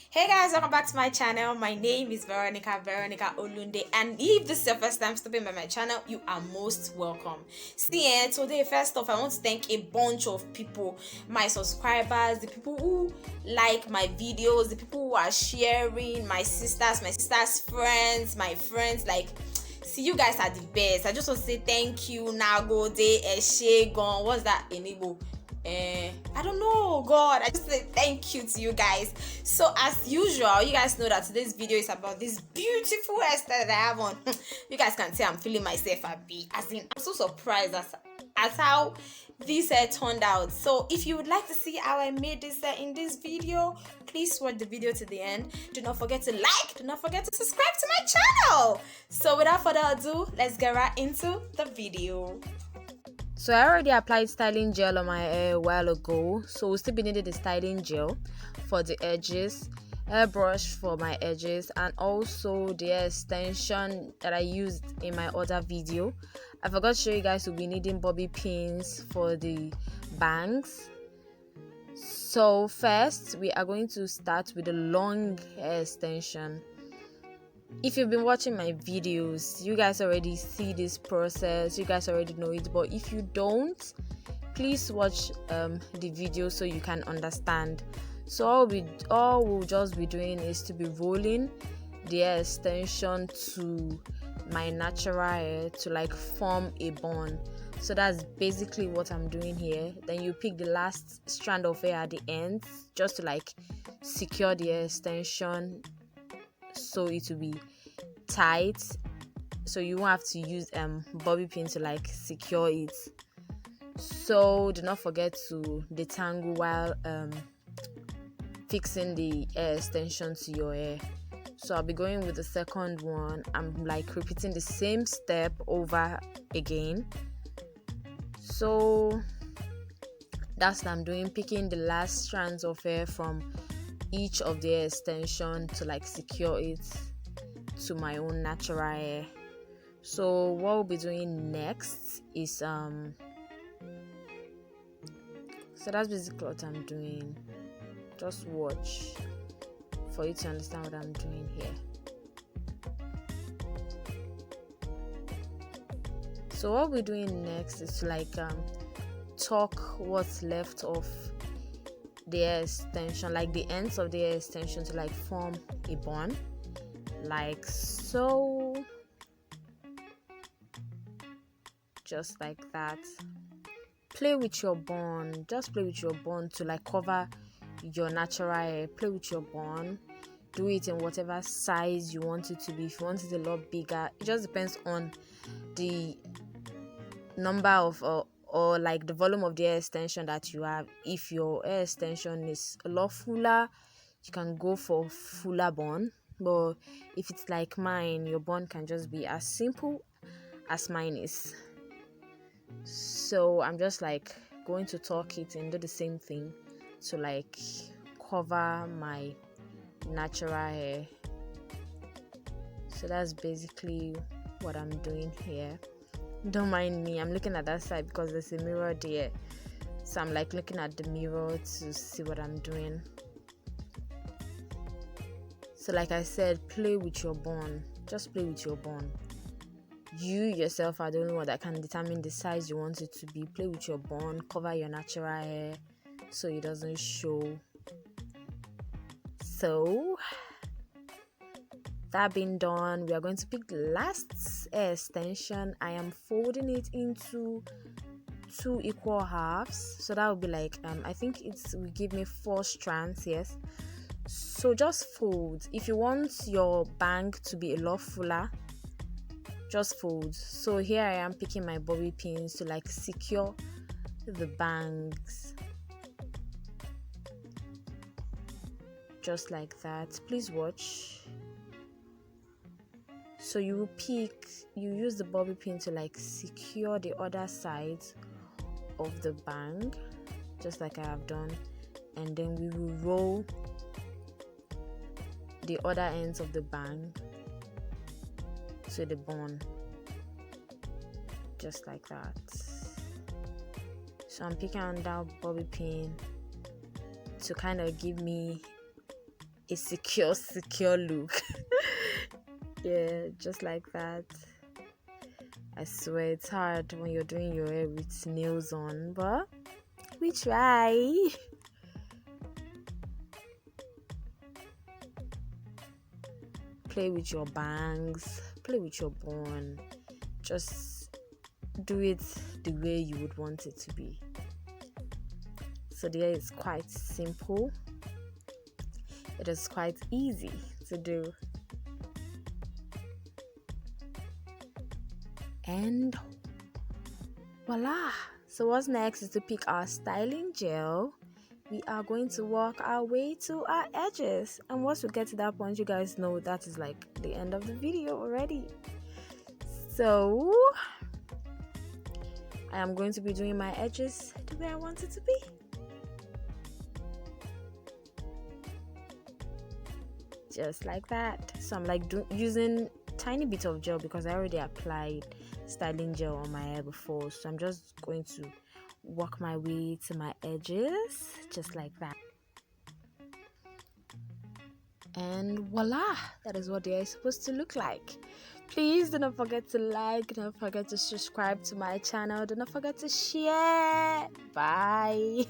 Hey guys, welcome back to my channel. My name is Veronica Olunde, and if this is your first time stopping by my channel, you are most welcome. Today, first off, I want to thank a bunch of people, my subscribers, the people who like my videos, the people who are sharing, my sisters' friends, my friends. See, you guys are the best. I just want to say thank you. Now go day, Eshegon. What's that in Igbo? I don't know, God. I just say thank you to you guys. So as usual, you guys know that today's video is about this beautiful hairstyle that I have on. You guys can see I'm feeling myself happy. As in, I'm so surprised as how this hair turned out. So if you would like to see how I made this hair in this video, please watch the video to the end. Do not forget to like, do not forget to subscribe to my channel. So without further ado, let's get right into the video. So I already applied styling gel on my hair a while ago, so we'll still be needing the styling gel for the edges, airbrush for my edges, and also the hair extension that I used in my other video. I forgot to show you guys we'll be needing bobby pins for the bangs. So first we are going to start with the long hair extension. If you've been watching my videos, you guys already see this process, you guys already know it, but if you don't, please watch the video so you can understand. So all we'll just be doing is to be rolling the hair extension to my natural hair to like form a bun. So that's basically what I'm doing here. Then you pick the last strand of hair at the end just to like secure the hair extension so it will be tight, so you won't have to use bobby pin to like secure it. So do not forget to detangle while fixing the hair extension to your hair. So I'll be going with the second one. I'm like repeating the same step over again. So that's what I'm doing, picking the last strands of hair from each of the hair extension to like secure it to my own natural hair. So what we'll be doing next is so that's basically what I'm doing. Just watch for you to understand what I'm doing here. So what we're doing next is to like tuck what's left of the hair extension, like the ends of the hair extension, to like form a bun, like so, just like that. Play with your bun, just play with your bun to like cover your natural hair. Play with your bun, do it in whatever size you want it to be. If you want it a lot bigger, it just depends on the number of or like the volume of the hair extension that you have. If your hair extension is a lot fuller, you can go for fuller bun, but if it's like mine, your bun can just be as simple as mine is. So I'm just like going to tuck it and do the same thing to like cover my natural hair. So that's basically what I'm doing here. Don't mind me, I'm looking at that side because there's a mirror there, so I'm like looking at the mirror to see what I'm doing. So like I said, play with your bun, just play with your bun. You yourself are the only one that can determine the size you want it to be. Play with your bun, cover your natural hair so it doesn't show. So that being done, we are going to pick the last hair extension. I am folding it into 2 equal halves, so that will be like I think it will give me 4 strands. Yes, so just fold. If you want your bang to be a lot fuller, just fold. So here I am picking my bobby pins to like secure the bangs, just like that. Please watch. So you use the bobby pin to like secure the other side of the bang, just like I have done, and then we will roll the other ends of the bang to the bun, just like that. So I'm picking on that bobby pin to kind of give me a secure look. Yeah, just like that. I swear it's hard when you're doing your hair with nails on, but we try. Play with your bangs, play with your bun. Just do it the way you would want it to be. So the hair is quite simple. It is quite easy to do. And voila! So what's next is to pick our styling gel. We are going to work our way to our edges, and once we get to that point, you guys know that is like the end of the video already. So I am going to be doing my edges the way I want it to be. Just like that. So I'm like using tiny bit of gel because I already applied styling gel on my hair before, so I'm just going to work my way to my edges just like that. And voila, that is what they are supposed to look like. Please do not forget to like, do not forget to subscribe to my channel, do not forget to share. Bye.